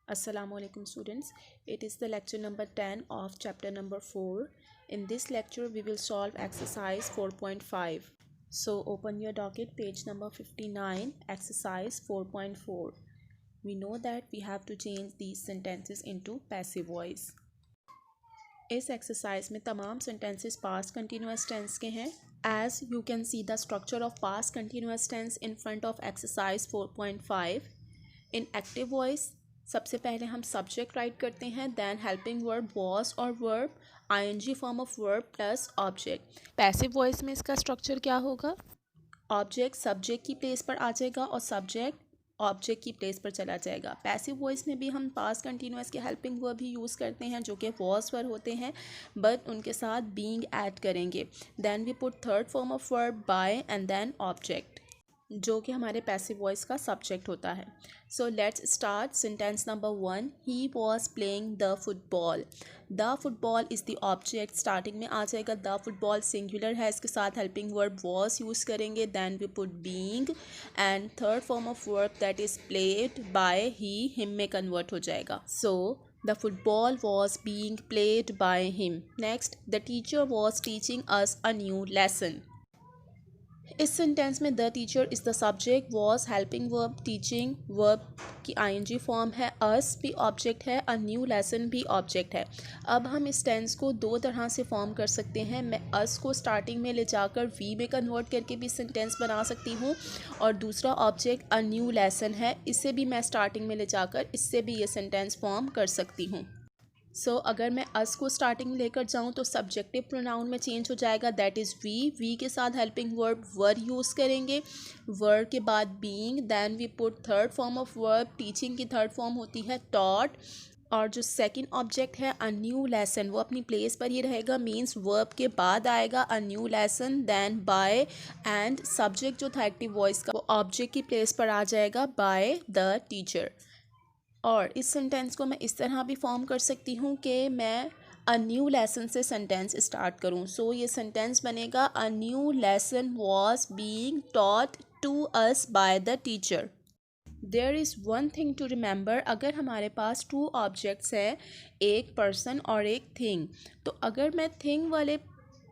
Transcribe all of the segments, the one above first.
Assalamualaikum students. It is the lecture number 10 of chapter number 4. In this lecture we will solve exercise 4.5. So open your docket, page number 59, exercise 4.4. We know that we have to change these sentences into passive voice. इस exercise में तमाम sentences past continuous tense के हैं. As you can see the structure of past continuous tense in front of exercise 4.5. In active voice सबसे पहले हम subject write करते हैं, देन हेल्पिंग वर्ब वॉज और verb, ING form of verb plus object. Passive voice में इसका structure क्या होगा? ऑब्जेक्ट सब्जेक्ट की प्लेस पर आ जाएगा और सब्जेक्ट ऑब्जेक्ट की प्लेस पर चला जाएगा. पैसिव वॉइस में भी हम पास्ट कंटिन्यूअस के हेल्पिंग वर्ब ही यूज़ करते हैं जो कि वॉज पर होते हैं, बट उनके साथ बीइंग ऐड करेंगे. Then we put third form of verb by and then object, जो कि हमारे पैसिव वॉइस का सब्जेक्ट होता है. So let's start. Sentence number 1, he was playing the football. The football is the object. Starting में आ जाएगा द फुटबॉल, सिंगुलर है, इसके साथ हेल्पिंग वर्ब वॉज यूज़ करेंगे. Then we put being and third form of verb that is played by he, him में convert हो जाएगा. सो the football was being played by him. Next, the teacher was teaching us a new lesson. इस sentence में the teacher is the subject, was helping verb, teaching verb की ING form है, अस भी object है, अ new lesson भी object है. अब हम इस टेंस को दो तरह से फॉर्म कर सकते हैं. मैं अस को स्टार्टिंग में ले जाकर वी में कन्वर्ट करके भी सेंटेंस बना सकती हूँ, और दूसरा ऑब्जेक्ट अ न्यू लेसन है, इसे भी मैं स्टार्टिंग में ले जाकर इससे भी ये सेंटेंस फॉर्म कर सकती हूँ. सो अगर मैं अस को स्टार्टिंग में लेकर जाऊँ तो सब्जेक्टिव प्रोनाउन में चेंज हो जाएगा, दैट इज़ वी के साथ हेल्पिंग वर्ब वर यूज़ करेंगे, वर के बाद being, then we put third form of verb, teaching की थर्ड फॉर्म होती है टॉट, और जो सेकंड ऑब्जेक्ट है अ न्यू लेसन वो अपनी प्लेस पर ही रहेगा, मींस वर्ब के बाद आएगा a new lesson, then by, and subject जो था एक्टिव वॉइस का वो ऑब्जेक्ट की प्लेस पर आ जाएगा बाय द टीचर. और इस सेंटेंस को मैं इस तरह भी फॉर्म कर सकती हूँ कि मैं अ न्यू लेसन से सेंटेंस स्टार्ट करूँ. सो ये सेंटेंस बनेगा a new lesson was being taught to us by the teacher. There is one thing to remember. अगर हमारे पास टू ऑब्जेक्ट्स हैं, एक पर्सन और एक थिंग, तो अगर मैं थिंग वाले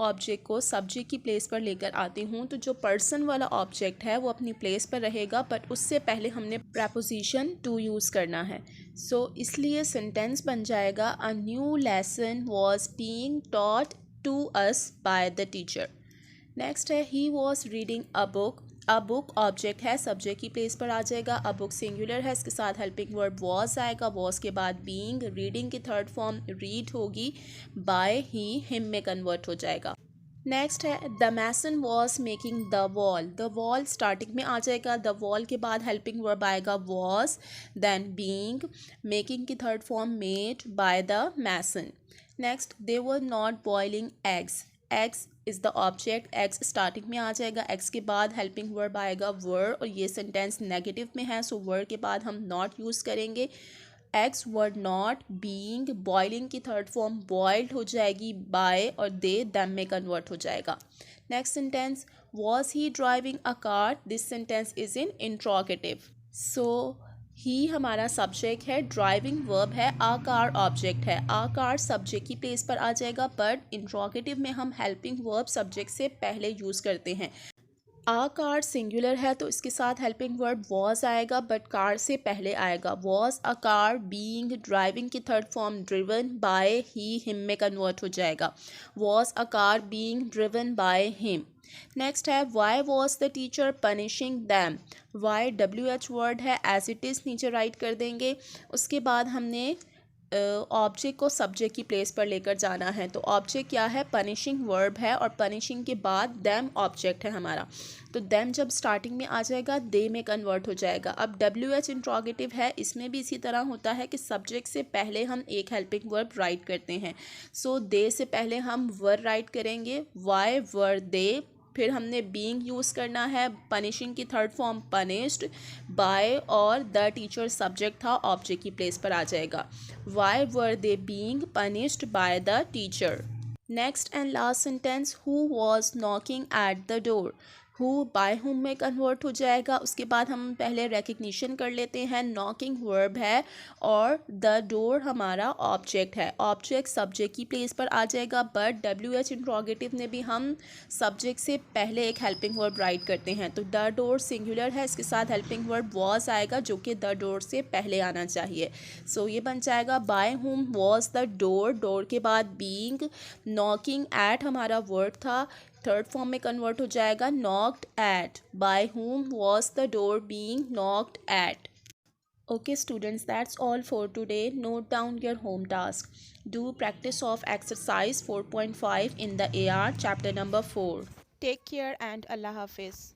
ऑब्जेक्ट को सब्जेक्ट की प्लेस पर लेकर आती हूँ तो जो पर्सन वाला ऑब्जेक्ट है वो अपनी प्लेस पर रहेगा, बट उससे पहले हमने प्रपोजिशन टू यूज़ करना है. सो इसलिए सेंटेंस बन जाएगा a new lesson was being taught to us by the teacher. Next है he was reading a book. A book object है, सब्जेक्ट की प्लेस पर आ जाएगा. अ बुक सिंगुलर है, इसके साथ हेल्पिंग वर्ब वॉज आएगा, वॉज के बाद बीइंग, रीडिंग की थर्ड फॉर्म रीड होगी, बाय ही, हिम में कन्वर्ट हो जाएगा. नेक्स्ट है the mason was making the wall. The wall starting में आ जाएगा, द वॉल के बाद हेल्पिंग वर्ब आएगा वॉज, देन बीइंग, मेकिंग की third form made by the mason. Next they were not boiling eggs. Eggs is the object, eggs starting में आ जाएगा, एग्स के बाद हेल्पिंग वर्ब आएगा वर, और ये सेंटेंस नेगेटिव में है, सो वर के बाद हम नॉट यूज़ करेंगे. Eggs were not being, boiling की थर्ड फॉर्म बॉइल्ड हो जाएगी बाय, और दे दैम में कन्वर्ट हो जाएगा. Next sentence was he driving a car. This sentence is in interrogative. So he हमारा सब्जेक्ट है, ड्राइविंग वर्ब है, आ कार ऑब्जेक्ट है. आ कार सब्जेक्ट की प्लेस पर आ जाएगा, बट इंट्रोगेटिव में हम हेल्पिंग वर्ब सब्जेक्ट से पहले यूज़ करते हैं. आ कार सिंगुलर है तो इसके साथ हेल्पिंग वर्ब वॉज आएगा, बट कार से पहले आएगा. Was a car being, driving की third form driven by he, him में कन्वर्ट हो जाएगा. Was a car being driven by him. Next है why was the teacher punishing them. Why WH word है, as it is नीचे write कर देंगे. उसके बाद हमने ऑब्जेक्ट को सब्जेक्ट की प्लेस पर लेकर जाना है. तो ऑब्जेक्ट क्या है? पनिशिंग वर्ब है, और पनिशिंग के बाद दैम ऑब्जेक्ट है हमारा. तो दैम जब स्टार्टिंग में आ जाएगा दे में कन्वर्ट हो जाएगा. अब WH इंट्रोगेटिव है, इसमें भी इसी तरह होता है कि सब्जेक्ट से पहले हम एक हेल्पिंग वर्ब राइट करते हैं. सो दे से पहले हम वर राइट करेंगे, वाई वर दे, फिर हमने बीइंग यूज़ करना है, पनिशिंग की थर्ड फॉर्म पनिश्ड बाय, और द टीचर सब्जेक्ट था, ऑब्जेक्ट की प्लेस पर आ जाएगा. Why were they being punished bye the teacher. Next and last sentence who was knocking at the door. Who by whom में convert हो जाएगा। उसके बाद हम पहले रिकग्निशन कर लेते हैं। नॉकिंग वर्ब है और द डोर हमारा ऑब्जेक्ट है। ऑब्जेक्ट सब्जेक्ट की प्लेस पर आ जाएगा, बट WH इंट्रोगेटिव में भी हम सब्जेक्ट से पहले एक हेल्पिंग वर्ब राइट करते हैं। तो द डोर सिंगुलर है, इसके साथ हेल्पिंग वर्ब वॉज आएगा जो कि द डोर से पहले आना चाहिए। सो ये बन जाएगा by whom was the door, door के बाद बीइंग, नॉकिंग एट हमारा वर्ड था, थर्ड फॉर्म में कन्वर्ट हो जाएगा knocked eight. By whom was the door being knocked eight. Okay students, that's all for today. Note down your home task. Do practice of exercise 4.5 in the AR chapter number 4. Take care and Allah Hafiz.